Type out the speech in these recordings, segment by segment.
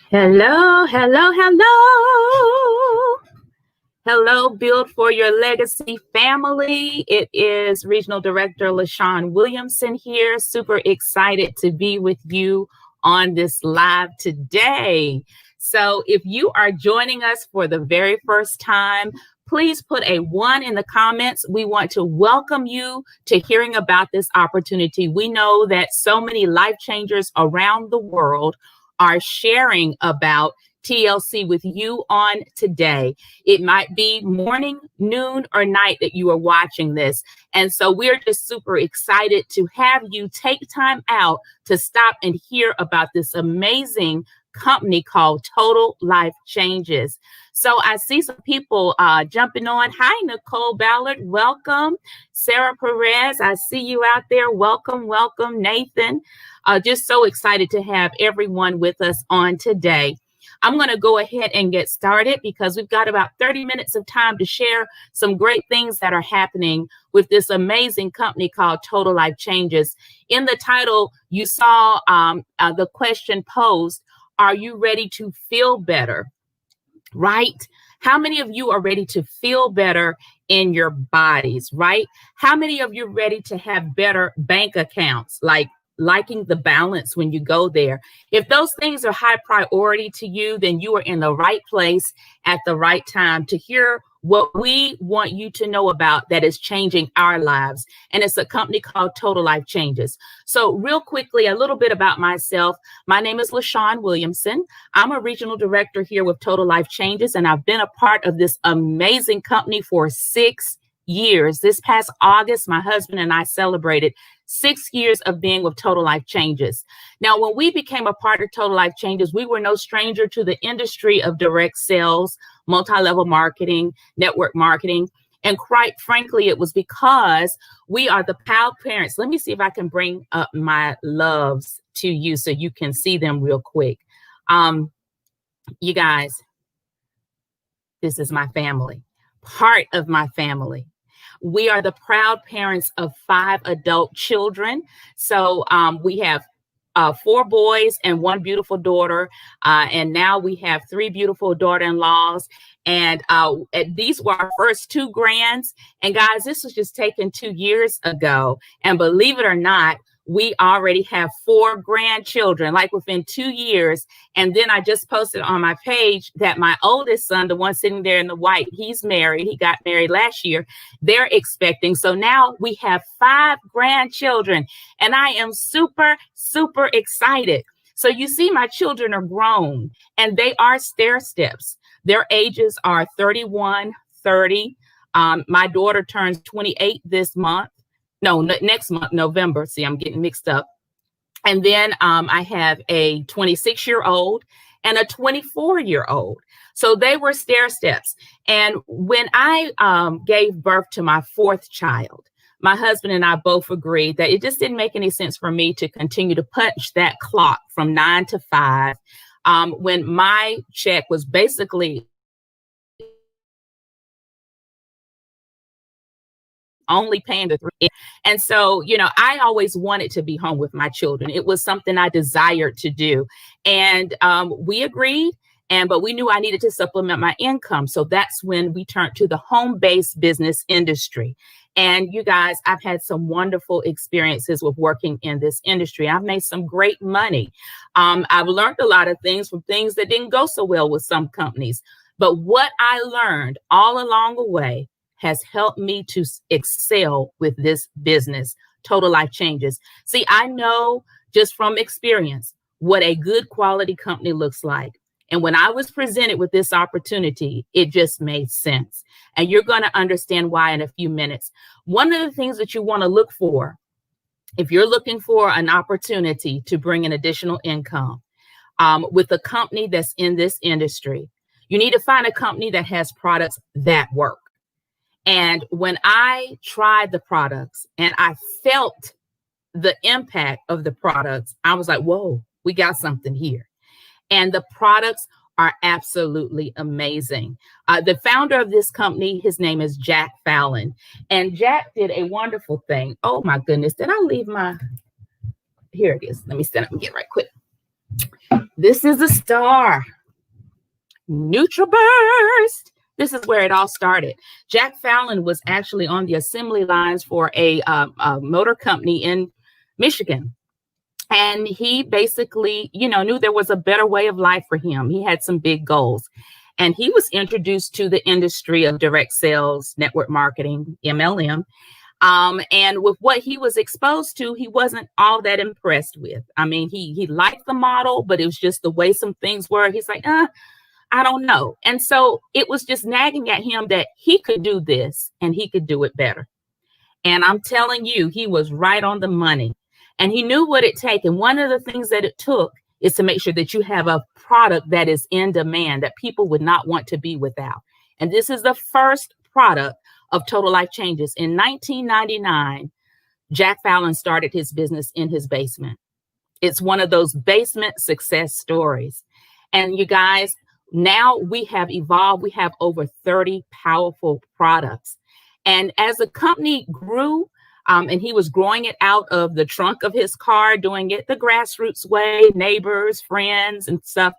Hello, hello, hello. Hello, Build for Your Legacy family. It is Regional Director LaShawn Williamson here. Super excited to be with you on this live today. So if you are joining us for the very first time, please put a 1 in the comments. We want to welcome you to hearing about this opportunity. We know that so many life changers around the world are sharing about TLC with you on today. It might be morning, noon, or night that you are watching this. And so we're just super excited to have you take time out to stop and hear about this amazing company called Total Life Changes. So I see some people jumping on. Hi, Nicole Ballard. Welcome. Sarah Perez, I see you out there. Welcome, welcome. Nathan. Just so excited to have everyone with us on today. I'm going to go ahead and get started because we've got about 30 minutes of time to share some great things that are happening with this amazing company called Total Life Changes. In the title, you saw the question posed, are you ready to feel better? Right? How many of you are ready to feel better in your bodies, right? How many of you are ready to have better bank accounts, like liking the balance when you go there? If those things are high priority to you, then you are in the right place at the right time to hear what we want you to know about that is changing our lives. And it's a company called Total Life Changes. So real quickly, a little bit about myself. My name is LaShawn Williamson. I'm a regional director here with Total Life Changes, and I've been a part of this amazing company for 6 years. This past August, my husband and I celebrated 6 years of being with Total Life Changes. Now, when we became a part of Total Life Changes, we were no stranger to the industry of direct sales, multi-level marketing, network marketing. And quite frankly, it was because we are the proud parents. Let me see if I can bring up my loves to you so you can see them real quick. You guys, this is my family, part of my family. We are the proud parents of 5 adult children. So we have 4 boys and 1 beautiful daughter. And now we have 3 beautiful daughter-in-laws. And these were our first 2 grands. And guys, this was just taken 2 years ago. And believe it or not, we already have 4 grandchildren, like within 2 years. And then I just posted on my page that my oldest son, the one sitting there in the white, he's married. He got married last year. They're expecting. So now we have 5 grandchildren, and I am super, super excited. So you see, my children are grown, and they are stair steps. Their ages are 31, 30. My daughter turns 28 this month. No, next month, November. See, I'm getting mixed up. And then I have a 26-year-old and a 24-year-old. So they were stair steps. And when I gave birth to my 4th child, my husband and I both agreed that it just didn't make any sense for me to continue to punch that clock from 9 to 5 when my check was basically only paying the 3. And so, you know, I always wanted to be home with my children. It was something I desired to do. And we agreed, but we knew I needed to supplement my income. So that's when we turned to the home-based business industry. And you guys, I've had some wonderful experiences with working in this industry. I've made some great money. I've learned a lot of things from things that didn't go so well with some companies. But what I learned all along the way has helped me to excel with this business, Total Life Changes. See, I know just from experience what a good quality company looks like. And when I was presented with this opportunity, it just made sense. And you're going to understand why in a few minutes. One of the things that you want to look for, if you're looking for an opportunity to bring in additional income with a company that's in this industry, you need to find a company that has products that work. And when I tried the products and I felt the impact of the products, I was like, whoa, we got something here. And the products are absolutely amazing. The founder of this company, his name is Jack Fallon. And Jack did a wonderful thing. Oh my goodness, did I leave my, here it is. Let me stand up and get right quick. This is a star. NutriBurst. This is where it all started. Jack Fallon was actually on the assembly lines for a motor company in Michigan. And he basically, knew there was a better way of life for him. He had some big goals. And he was introduced to the industry of direct sales, network marketing, MLM. And with what he was exposed to, he wasn't all that impressed with. I mean, he liked the model, but it was just the way some things were. He's like, I don't know. And so it was just nagging at him that he could do this and he could do it better. And I'm telling you, he was right on the money. And he knew what it took. And one of the things that it took is to make sure that you have a product that is in demand, that people would not want to be without. And this is the first product of Total Life Changes. In 1999, Jack Fallon started his business in his basement. It's one of those basement success stories. And you guys, now we have evolved. We have over 30 powerful products. And as the company grew, and he was growing it out of the trunk of his car, doing it the grassroots way, neighbors, friends, and stuff.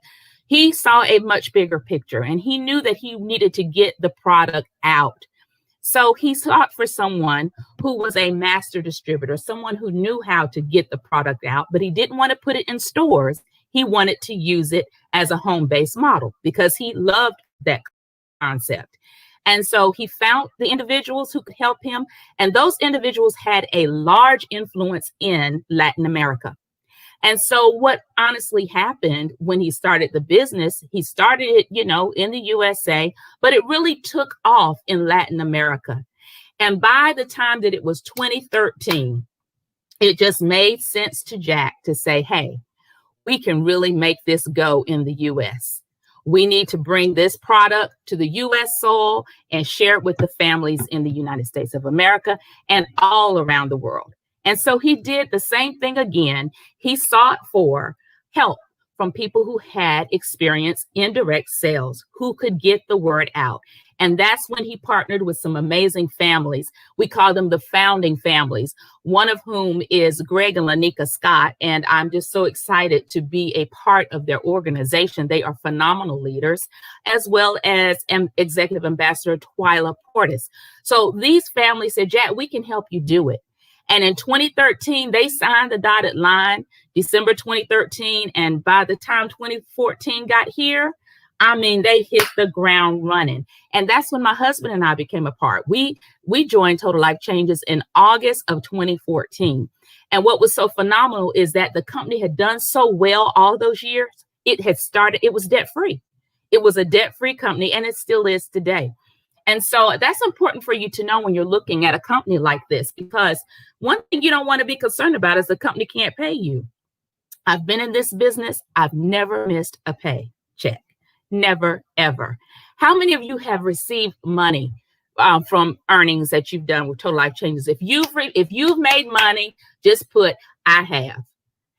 He saw a much bigger picture, and he knew that he needed to get the product out. So he sought for someone who was a master distributor, someone who knew how to get the product out, but he didn't want to put it in stores. He wanted to use it as a home-based model because he loved that concept. And so he found the individuals who could help him. And those individuals had a large influence in Latin America. And so what honestly happened when he started the business, he started it, in the USA, but it really took off in Latin America. And by the time that it was 2013, it just made sense to Jack to say, hey, we can really make this go in the US. We need to bring this product to the U.S. soil and share it with the families in the United States of America and all around the world. And so he did the same thing again. He sought for help from people who had experience in direct sales, who could get the word out. And that's when he partnered with some amazing families. We call them the founding families, one of whom is Greg and Lanika Scott. And I'm just so excited to be a part of their organization. They are phenomenal leaders, as well as Executive Ambassador Twyla Portis. So these families said, Jack, we can help you do it. And in 2013, they signed the dotted line, December 2013. And by the time 2014 got here, they hit the ground running. And that's when my husband and I became a part. We joined Total Life Changes in August of 2014. And what was so phenomenal is that the company had done so well all those years. It was debt-free. It was a debt-free company, and it still is today. And so that's important for you to know when you're looking at a company like this, because one thing you don't want to be concerned about is the company can't pay you. I've been in this business. I've never missed a paycheck. Never, ever. How many of you have received money from earnings that you've done with Total Life Changes? If you've made money, just put, I have.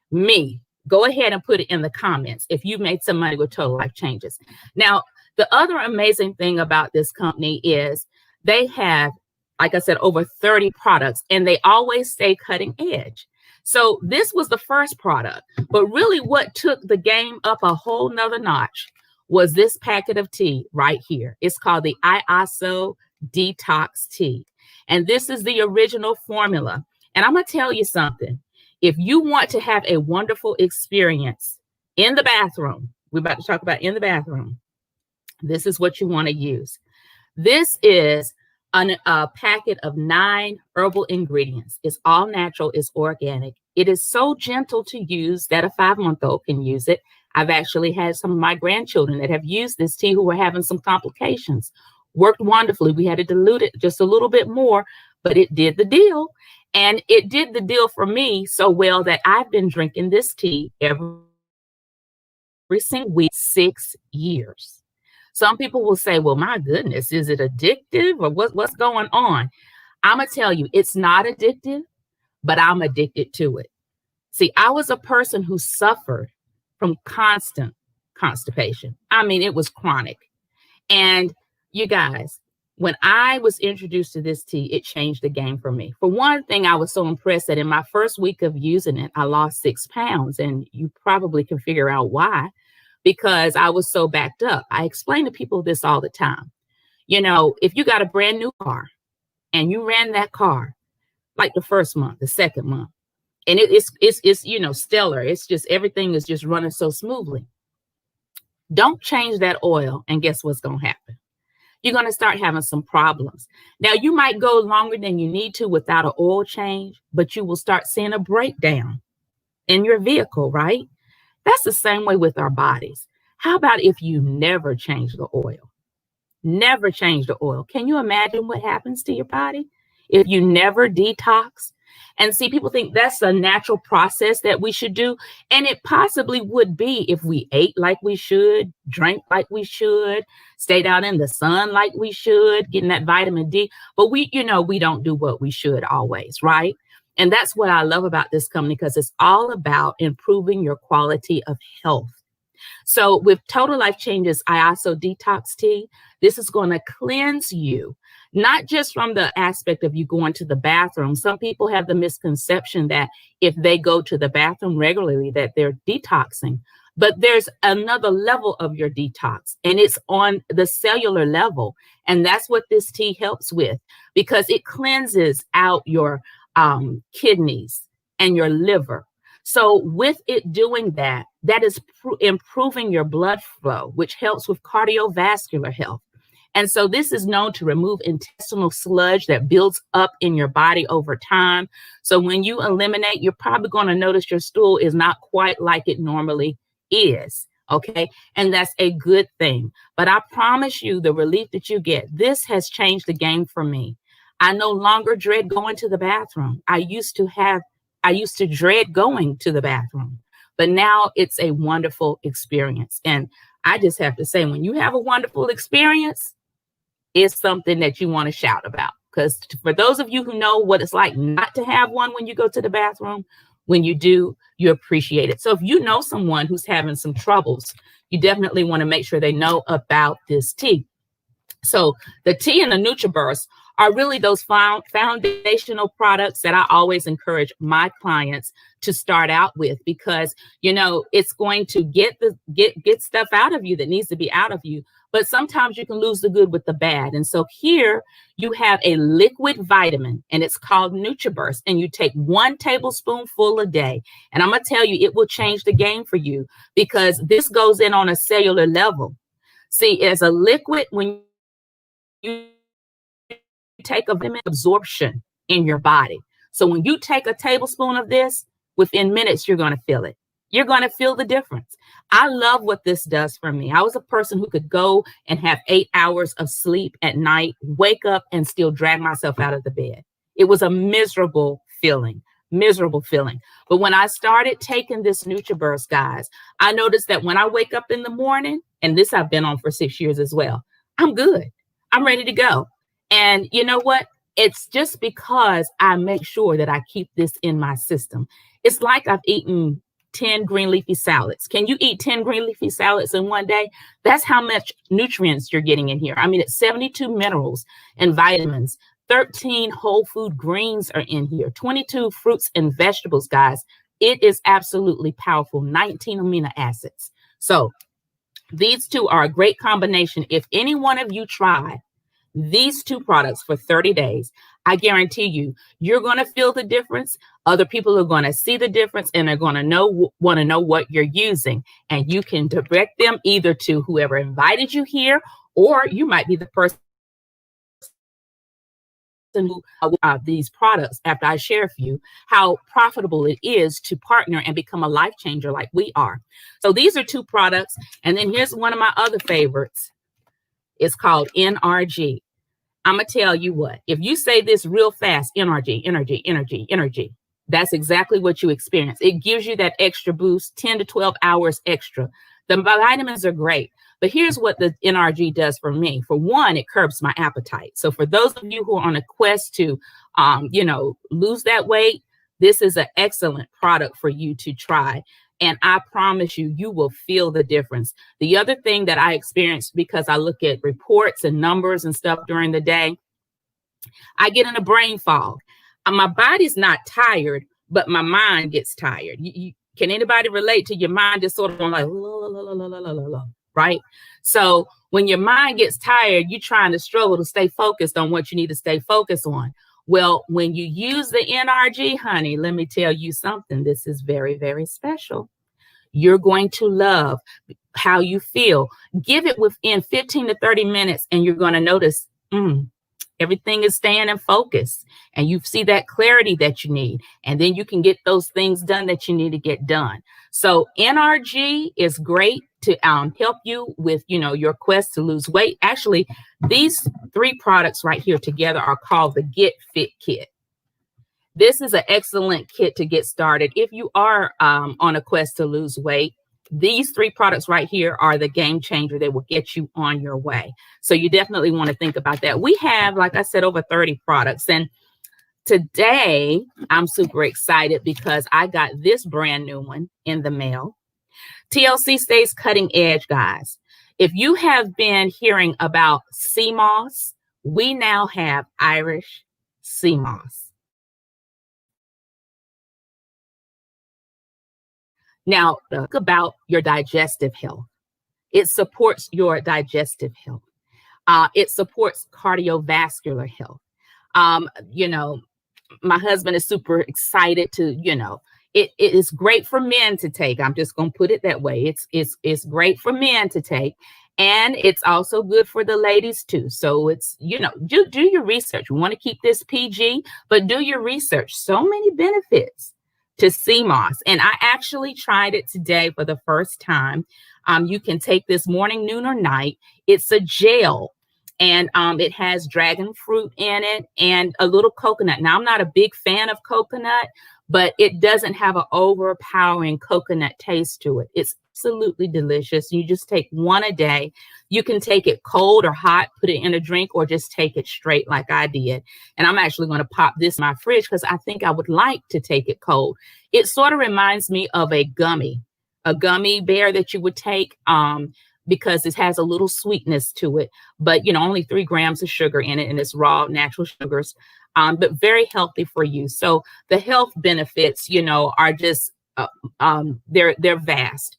Me. Go ahead and put it in the comments if you've made some money with Total Life Changes. Now, the other amazing thing about this company is they have, like I said, over 30 products, and they always stay cutting edge. So this was the first product, but really what took the game up a whole nother notch was this packet of tea right here. It's called the ISO Detox Tea. And this is the original formula. And I'm going to tell you something. If you want to have a wonderful experience in the bathroom, we're about to talk about in the bathroom, this is what you want to use. This is a packet of 9 herbal ingredients. It's all natural. It's organic. It is so gentle to use that a 5-month-old can use it. I've actually had some of my grandchildren that have used this tea who were having some complications. Worked wonderfully. We had to dilute it just a little bit more, but it did the deal. And it did the deal for me so well that I've been drinking this tea every single week, 6 years. Some people will say, well, my goodness, is it addictive or what's going on? I'm going to tell you, it's not addictive, but I'm addicted to it. See, I was a person who suffered from constant constipation. It was chronic. And you guys, when I was introduced to this tea, it changed the game for me. For one thing, I was so impressed that in my first week of using it, I lost 6 pounds. And you probably can figure out why. because I was so backed up. I explain to people this all the time. You know, if you got a brand new car and you ran that car like the first month, the second month, and it's you know, stellar. It's just everything is just running so smoothly. Don't change that oil, and guess what's going to happen? You're going to start having some problems. Now, you might go longer than you need to without an oil change, but you will start seeing a breakdown in your vehicle, right? That's the same way with our bodies. How about if you never change the oil? Never change the oil. Can you imagine what happens to your body if you never detox? And see, people think that's a natural process that we should do. And it possibly would be if we ate like we should, drank like we should, stayed out in the sun like we should, getting that vitamin D. But we don't do what we should always, right? And that's what I love about this company, because it's all about improving your quality of health. So with Total Life Changes ISO Detox Tea, this is going to cleanse you, not just from the aspect of you going to the bathroom. Some people have the misconception that if they go to the bathroom regularly, that they're detoxing. But there's another level of your detox, and it's on the cellular level. And that's what this tea helps with, because it cleanses out your kidneys and your liver. So with it doing that, that is improving your blood flow, which helps with cardiovascular health. And so this is known to remove intestinal sludge that builds up in your body over time. So when you eliminate, you're probably going to notice your stool is not quite like it normally is. Okay. And that's a good thing. But I promise you, the relief that you get, this has changed the game for me. I no longer dread going to the bathroom. I used to dread going to the bathroom, but now it's a wonderful experience. And I just have to say, when you have a wonderful experience, it's something that you want to shout about. Because for those of you who know what it's like not to have one when you go to the bathroom, when you do, you appreciate it. So if you know someone who's having some troubles, you definitely want to make sure they know about this tea. So the tea and the NutriBurst are really those foundational products that I always encourage my clients to start out with, because, you know, it's going to get stuff out of you that needs to be out of you. But sometimes you can lose the good with the bad. And so here you have a liquid vitamin, and it's called NutriBurst, and you take 1 tablespoonful a day. And I'm going to tell you, it will change the game for you, because this goes in on a cellular level. See, as a liquid, when you take a vitamin absorption in your body. So when you take a tablespoon of this, within minutes, you're going to feel it. You're going to feel the difference. I love what this does for me. I was a person who could go and have 8 hours of sleep at night, wake up and still drag myself out of the bed. It was a miserable feeling. But when I started taking this NutriBurst, guys, I noticed that when I wake up in the morning, and this I've been on for 6 years as well, I'm good. I'm ready to go. And you know what? It's just because I make sure that I keep this in my system. It's like I've eaten 10 green leafy salads. Can you eat 10 green leafy salads in one day? That's how much nutrients you're getting in here. I mean, it's 72 minerals and vitamins. 13 whole food greens are in here. 22 fruits and vegetables, guys. It is absolutely powerful. 19 amino acids. So these two are a great combination. If any one of you try these 2 products for 30 days, I guarantee you, you're going to feel the difference. Other people are going to see the difference, and they're going to want to know what you're using. And you can direct them either to whoever invited you here, or you might be the person who these products, after I share with you how profitable it is to partner and become a life changer like we are. So these are 2 products. And then here's one of my other favorites. It's called NRG. I'm going to tell you what, if you say this real fast, NRG, energy, energy, energy, that's exactly what you experience. It gives you that extra boost, 10 to 12 hours extra. The vitamins are great, but here's what the NRG does for me. For one, it curbs my appetite. So for those of you who are on a quest to, lose that weight, this is an excellent product for you to try. And I promise you, you will feel the difference. The other thing that I experienced, because I look at reports and numbers and stuff during the day, I get in a brain fog. My body's not tired, but my mind gets tired. Can anybody relate to your mind just sort of going like, right? So when your mind gets tired, you're trying to struggle to stay focused on what you need to stay focused on. Well, when you use the NRG, honey, let me tell you something. This is very, very special. You're going to love how you feel. Give it within 15 to 30 minutes, and you're going to notice everything is staying in focus, and you see that clarity that you need, and then you can get those things done that you need to get done. So NRG is great to help you with, your quest to lose weight. Actually, these 3 products right here together are called the Get Fit Kit. This is an excellent kit to get started. If you are on a quest to lose weight, these 3 products right here are the game changer that will get you on your way. So you definitely want to think about that. We have, like I said, over 30 products. And today I'm super excited because I got this brand new one in the mail. TLC stays cutting edge, guys. If you have been hearing about sea moss, we now have Irish sea moss. Now, think about your digestive health. It supports your digestive health. It supports cardiovascular health. My husband is super excited to, it is great for men to take. I'm just going to put it that way. It's great for men to take. And it's also good for the ladies too. So it's, do your research. We want to keep this PG, but do your research. So many benefits to sea moss. And I actually tried it today for the first time. You can take this morning, noon, or night. It's a gel, and it has dragon fruit in it and a little coconut. Now, I'm not a big fan of coconut, but it doesn't have an overpowering coconut taste to it. It's absolutely delicious. You just take one a day. You can take it cold or hot, put it in a drink, or just take it straight like I did. And I'm actually going to pop this in my fridge because I think I would like to take it cold. It sort of reminds me of a gummy bear that you would take because it has a little sweetness to it, but only 3 grams of sugar in it, and it's raw natural sugars, but very healthy for you. So the health benefits, are just they're vast.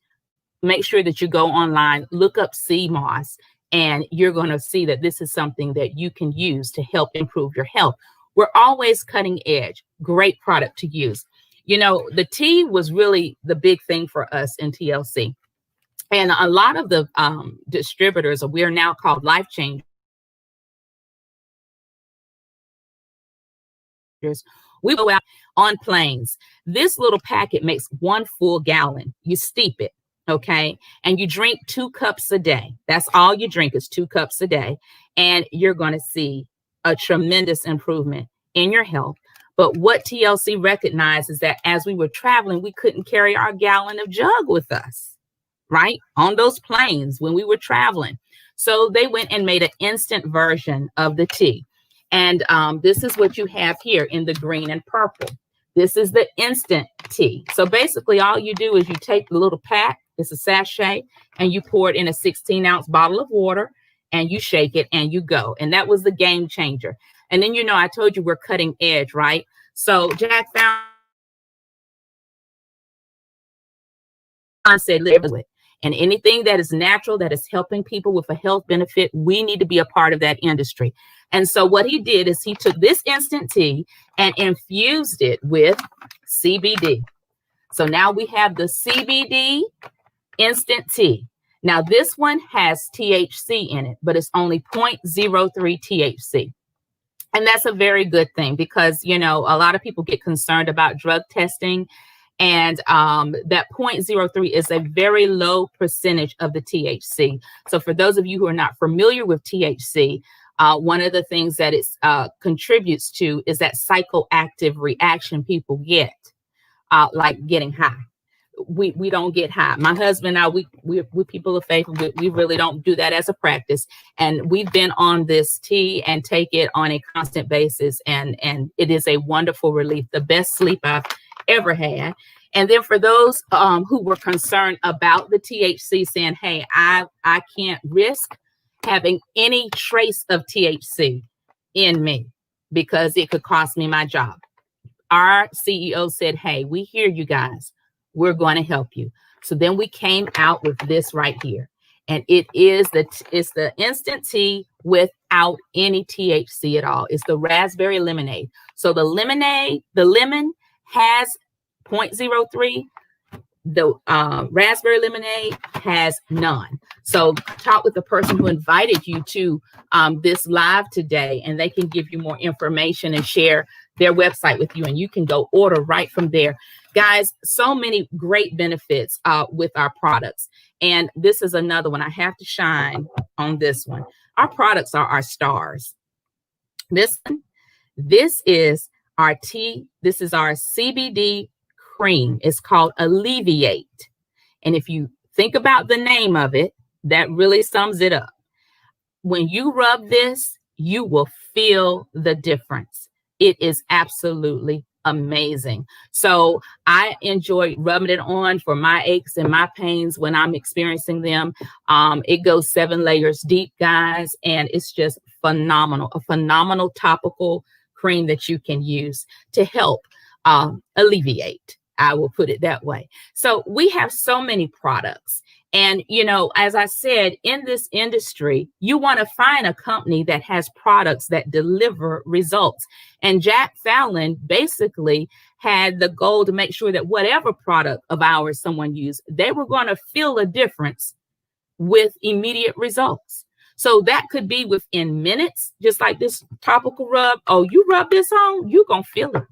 Make sure that you go online, look up sea moss, and you're going to see that this is something that you can use to help improve your health. We're always cutting edge. Great product to use. The tea was really the big thing for us in TLC. And a lot of the distributors, we're now called Life Changers, we go out on planes. This little packet makes 1 full gallon. You steep it. Okay. And you drink 2 cups a day. That's all you drink is 2 cups a day. And you're going to see a tremendous improvement in your health. But what TLC recognized is that as we were traveling, we couldn't carry our gallon of jug with us, right? On those planes when we were traveling. So they went and made an instant version of the tea. And this is what you have here in the green and purple. This is the instant tea. So basically all you do is you take the little pack, it's a sachet, and you pour it in a 16-ounce bottle of water, and you shake it and you go. And that was the game changer. And then, I told you we're cutting edge, right? So Jack found said, live with it. And anything that is natural, that is helping people with a health benefit, we need to be a part of that industry. And so what he did is he took this instant tea and infused it with CBD. So now we have the CBD instant tea. Now this one has THC in it, but it's only 0.03 THC. And that's a very good thing because, a lot of people get concerned about drug testing, and that 0.03 is a very low percentage of the THC. So for those of you who are not familiar with THC, one of the things that it contributes to is that psychoactive reaction people get, like getting high. We don't get high. My husband and I, we're people of faith. We really don't do that as a practice. And we've been on this tea and take it on a constant basis. And it is a wonderful relief, the best sleep I've ever had. And then for those who were concerned about the THC, saying, hey, I can't risk having any trace of THC in me because it could cost me my job. Our CEO said, hey, we hear you guys. we're going to help you. So then we came out with this right here. And it's the instant tea without any THC at all. It's the raspberry lemonade. So the lemon has 0.03. The raspberry lemonade has none. So talk with the person who invited you to this live today, and they can give you more information and share their website with you, and you can go order right from there. Guys, so many great benefits with our products. And this is another one. I have to shine on this one. Our products are our stars. This is our tea. This is our CBD cream. It's called Alleviate. And if you think about the name of it, that really sums it up. When you rub this, you will feel the difference. It is absolutely amazing. So I enjoy rubbing it on for my aches and my pains when I'm experiencing them. It goes 7 layers deep, guys, and it's just phenomenal. A phenomenal topical cream that you can use to help alleviate. I will put it that way. So we have so many products. And, you know, as I said, in this industry, you want to find a company that has products that deliver results. And Jack Fallon basically had the goal to make sure that whatever product of ours someone used, they were going to feel a difference with immediate results. So that could be within minutes, just like this topical rub. Oh, you rub this on, you're going to feel it.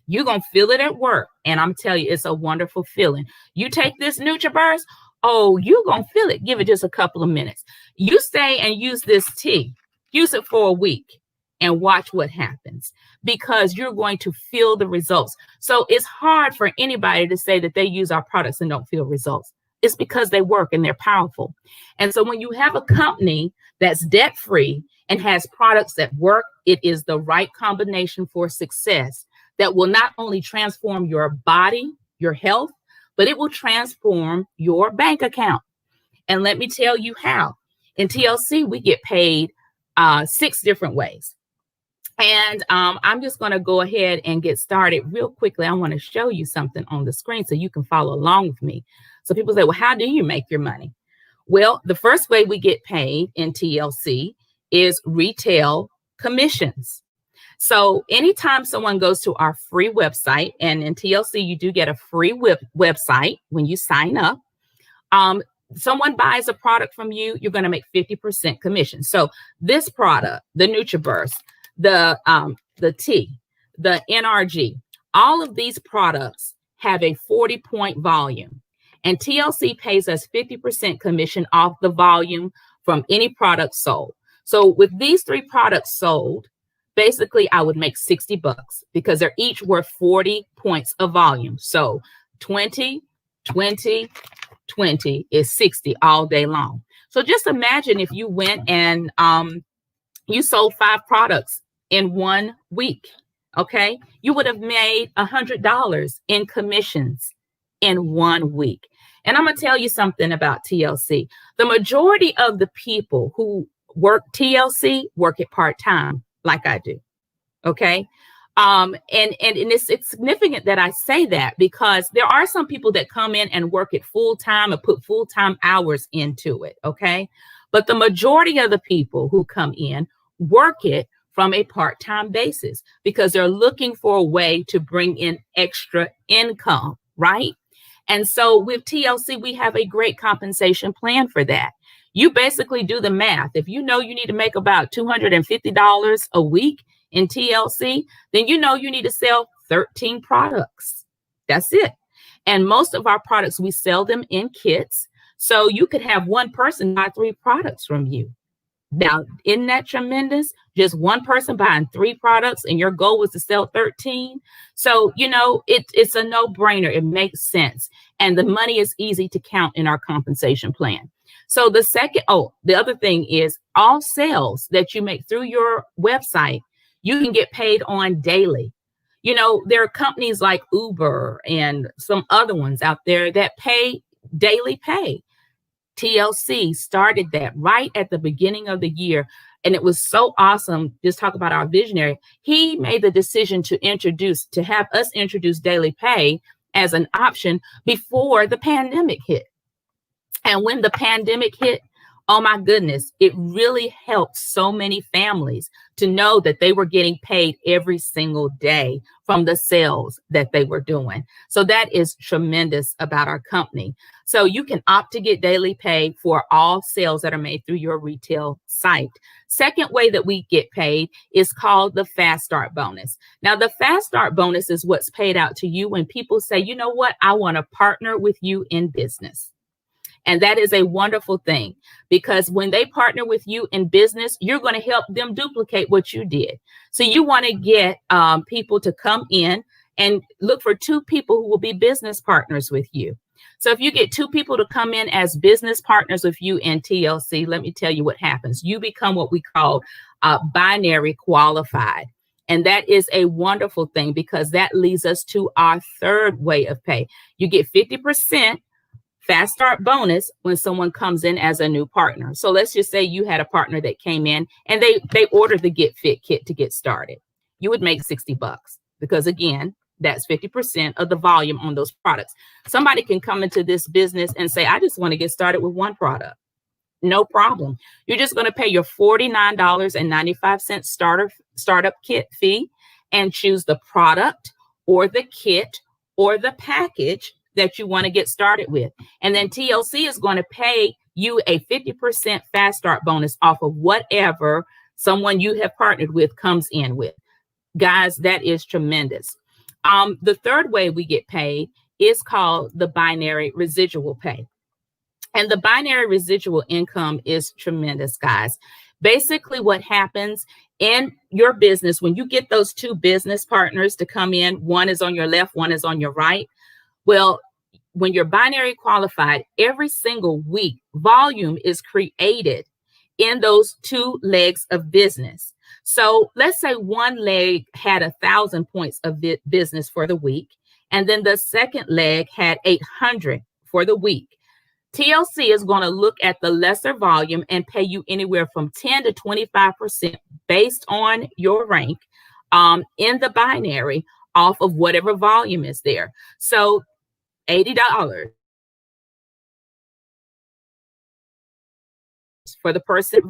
You're going to feel it at work. And I'm telling you, it's a wonderful feeling. You take this NutriBurst, oh, you're going to feel it. Give it just a couple of minutes. You stay and use this tea. Use it for a week and watch what happens, because you're going to feel the results. So it's hard for anybody to say that they use our products and don't feel results. It's because they work and they're powerful. And so when you have a company that's debt-free and has products that work, it is the right combination for success that will not only transform your body, your health, but it will transform your bank account. And let me tell you how. In TLC, we get paid 6 different ways. And I'm just going to go ahead and get started real quickly. I want to show you something on the screen so you can follow along with me. So people say, well, how do you make your money? Well, the first way we get paid in TLC is retail commissions. So anytime someone goes to our free website, and in TLC, you do get a free website when you sign up. Someone buys a product from you, you're going to make 50% commission. So this product, the NutriBurst, the tea, the NRG, all of these products have a 40-point volume. And TLC pays us 50% commission off the volume from any product sold. So with these 3 products sold, basically, I would make $60 because they're each worth 40 points of volume. So 20, 20, 20 is 60 all day long. So just imagine if you went and you sold 5 products in 1 week, okay? You would have made $100 in commissions in 1 week. And I'm going to tell you something about TLC. The majority of the people who work TLC work it part-time, like I do. Okay. And it's significant that I say that, because there are some people that come in and work it full time and put full-time hours into it. Okay. But the majority of the people who come in work it from a part-time basis because they're looking for a way to bring in extra income. Right. And so with TLC, we have a great compensation plan for that. You basically do the math. If you know you need to make about $250 a week in TLC, then you know you need to sell 13 products. That's it. And most of our products, we sell them in kits. So you could have one person buy 3 products from you. Now, isn't that tremendous? Just one person buying 3 products and your goal was to sell 13. So, you know, it's a no-brainer. It makes sense. And the money is easy to count in our compensation plan. So the other thing is all sales that you make through your website, you can get paid on daily. You know, there are companies like Uber and some other ones out there that pay daily pay. TLC started that right at the beginning of the year. And it was so awesome. Just talk about our visionary. He made the decision to have us introduce daily pay as an option before the pandemic hit. And when the pandemic hit, oh my goodness, it really helped so many families to know that they were getting paid every single day from the sales that they were doing. So that is tremendous about our company. So you can opt to get daily pay for all sales that are made through your retail site. Second way that we get paid is called the Fast Start bonus. Now, the Fast Start bonus is what's paid out to you when people say, you know what, I want to partner with you in business. And that is a wonderful thing, because when they partner with you in business, you're going to help them duplicate what you did. So you want to get people to come in and look for 2 people who will be business partners with you. So if you get 2 people to come in as business partners with you in TLC, let me tell you what happens. You become what we call binary qualified. And that is a wonderful thing, because that leads us to our third way of pay. You get 50% Fast Start bonus when someone comes in as a new partner. So let's just say you had a partner that came in and they ordered the Get Fit kit to get started. You would make $60 because, again, that's 50% of the volume on those products. Somebody can come into this business and say, I just want to get started with one product. No problem. You're just going to pay your $49.95 startup kit fee and choose the product or the kit or the package that you want to get started with. And then TLC is going to pay you a 50% Fast Start bonus off of whatever someone you have partnered with comes in with. Guys, that is tremendous. The third way we get paid is called the binary residual pay. And the binary residual income is tremendous, guys. Basically, what happens in your business when you get those 2 business partners to come in, one is on your left, one is on your right. Well, when you're binary qualified, every single week, volume is created in those 2 legs of business. So let's say one leg had 1,000 points of business for the week, and then the second leg had 800 for the week. TLC is going to look at the lesser volume and pay you anywhere from 10 to 25% based on your rank in the binary off of whatever volume is there. So $80 for the person.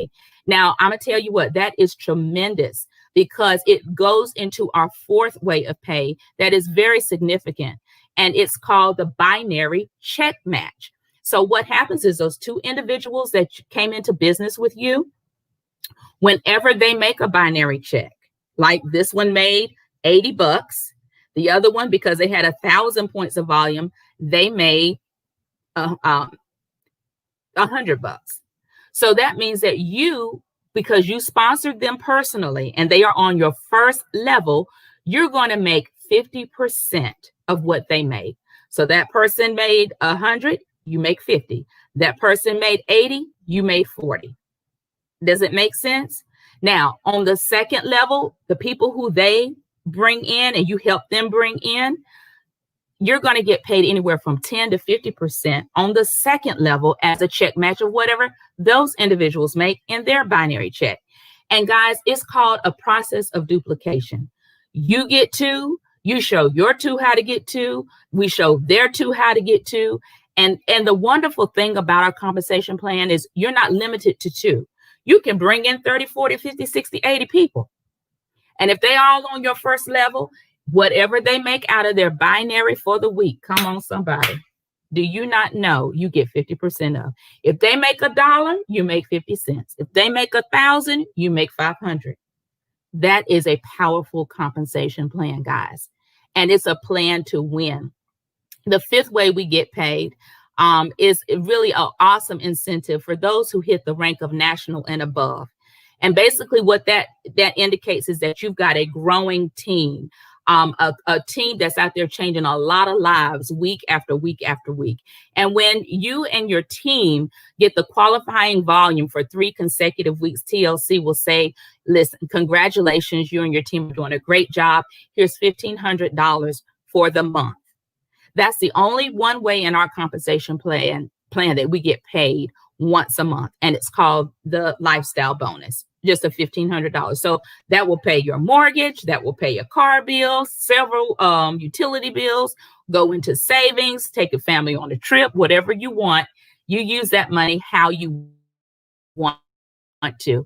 Now, I'm going to tell you what, that is tremendous, because it goes into our fourth way of pay that is very significant, and it's called the binary check match. So what happens is those 2 individuals that came into business with you, whenever they make a binary check, like this one made $80, the other one, because they had 1,000 points of volume, they made $100. So that means that you, because you sponsored them personally and they are on your first level, you're going to make 50% of what they made. So that person made 100, you make 50. That person made 80, you made 40. Does it make sense? Now, on the second level, the people who they bring in and you help them bring in, you're going to get paid anywhere from 10 to 50% on the second level as a check match of whatever those individuals make in their binary check. And guys, it's called a process of duplication. You get 2, you show your 2 how to get 2, we show their 2 how to get 2. And the wonderful thing about our compensation plan is you're not limited to 2. You can bring in 30, 40, 50, 60, 80 people. And if they all on your first level, whatever they make out of their binary for the week, come on, somebody. Do you not know you get 50% of? If they make $1, you make 50 cents. If they make 1,000, you make 500. That is a powerful compensation plan, guys. And it's a plan to win. The fifth way we get paid is really an awesome incentive for those who hit the rank of national and above. And basically what that indicates is that you've got a growing team. A team that's out there changing a lot of lives week after week after week. And when you and your team get the qualifying volume for 3 consecutive weeks, TLC will say, listen, congratulations, you and your team are doing a great job. Here's $1,500 for the month. That's the only one way in our compensation plan that we get paid once a month, and it's called the lifestyle bonus, just a $1,500. So that will pay your mortgage, that will pay your car bills, several utility bills, go into savings, take a family on a trip, whatever you want. You use that money how you want to.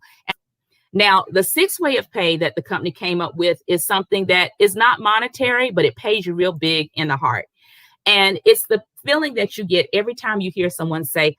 Now, the sixth way of pay that the company came up with is something that is not monetary, but it pays you real big in the heart. And it's the feeling that you get every time you hear someone say,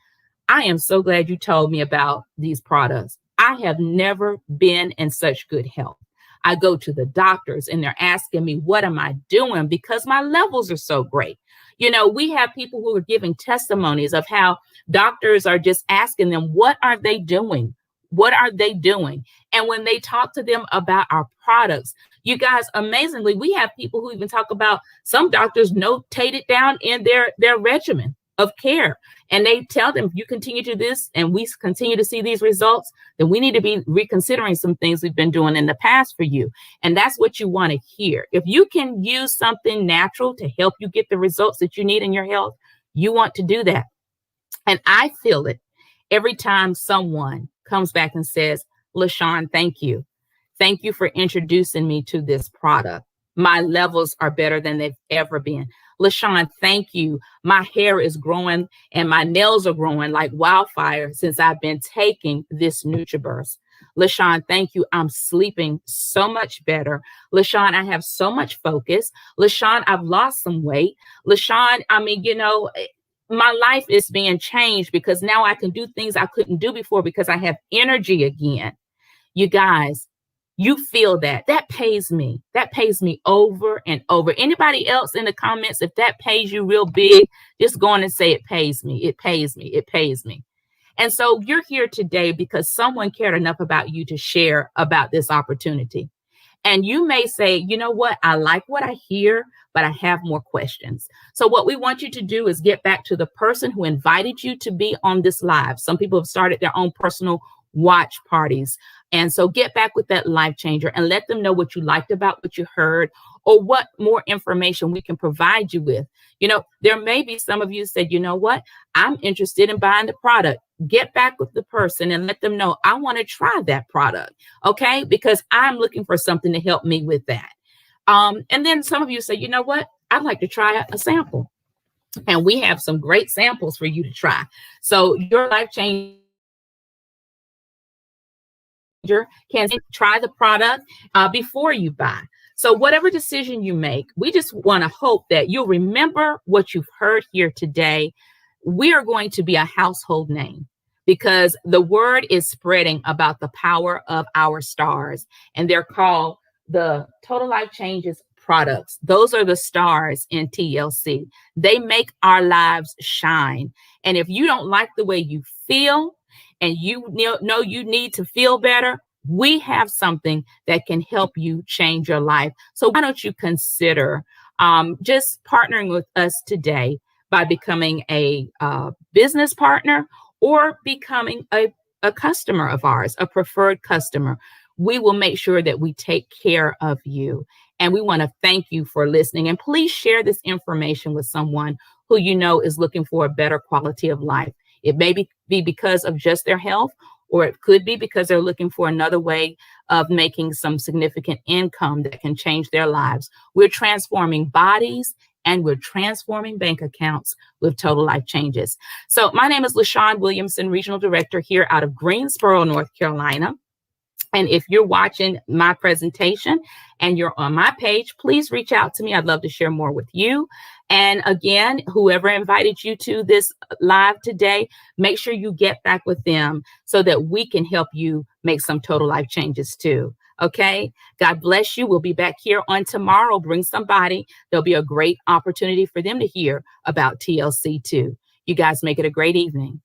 I am so glad you told me about these products. I have never been in such good health. I go to the doctors and they're asking me, what am I doing? Because my levels are so great. You know, we have people who are giving testimonies of how doctors are just asking them, what are they doing? What are they doing? And when they talk to them about our products, you guys, amazingly, we have people who even talk about some doctors notate it down in their regimen of care. And they tell them, if you continue to do this and we continue to see these results, then we need to be reconsidering some things we've been doing in the past for you. And that's what you want to hear. If you can use something natural to help you get the results that you need in your health, you want to do that. And I feel it every time someone comes back and says, LaShawn, thank you. Thank you for introducing me to this product. My levels are better than they've ever been. LaShawn, thank you. My hair is growing and my nails are growing like wildfire since I've been taking this NutriBurst. LaShawn, thank you. I'm sleeping so much better. LaShawn, I have so much focus. LaShawn, I've lost some weight. LaShawn, I mean, you know, my life is being changed because now I can do things I couldn't do before because I have energy again. You guys, you feel that. That pays me. That pays me over and over. Anybody else in the comments, if that pays you real big, just go on and say it pays me. It pays me. It pays me. And so you're here today because someone cared enough about you to share about this opportunity. And you may say, you know what, I like what I hear, but I have more questions. So what we want you to do is get back to the person who invited you to be on this live. Some people have started their own personal watch parties. And so get back with that life changer and let them know what you liked about what you heard or what more information we can provide you with. You know, there may be some of you said, you know what, I'm interested in buying the product. Get back with the person and let them know I want to try that product. Okay, because I'm looking for something to help me with that. And then some of you say, you know what, I'd like to try a sample. And we have some great samples for you to try. So your life changer can try the product before you buy. So whatever decision you make, we just want to hope that you'll remember what you've heard here today. We are going to be a household name because the word is spreading about the power of our stars, and they're called the Total Life Changes products. Those are the stars in TLC. They make our lives shine. And if you don't like the way you feel and you know you need to feel better, we have something that can help you change your life. So why don't you consider just partnering with us today by becoming a business partner or becoming a customer of ours, a preferred customer. We will make sure that we take care of you. And we want to thank you for listening. And please share this information with someone who you know is looking for a better quality of life. It may be because of just their health, or it could be because they're looking for another way of making some significant income that can change their lives. We're transforming bodies and we're transforming bank accounts with Total Life Changes. So my name is LaShawn Williamson, Regional Director here out of Greensboro, North Carolina. And if you're watching my presentation and you're on my page, please reach out to me. I'd love to share more with you. And again, whoever invited you to this live today, make sure you get back with them so that we can help you make some total life changes too. Okay. God bless you. We'll be back here on tomorrow. Bring somebody. There'll be a great opportunity for them to hear about TLC too. You guys make it a great evening.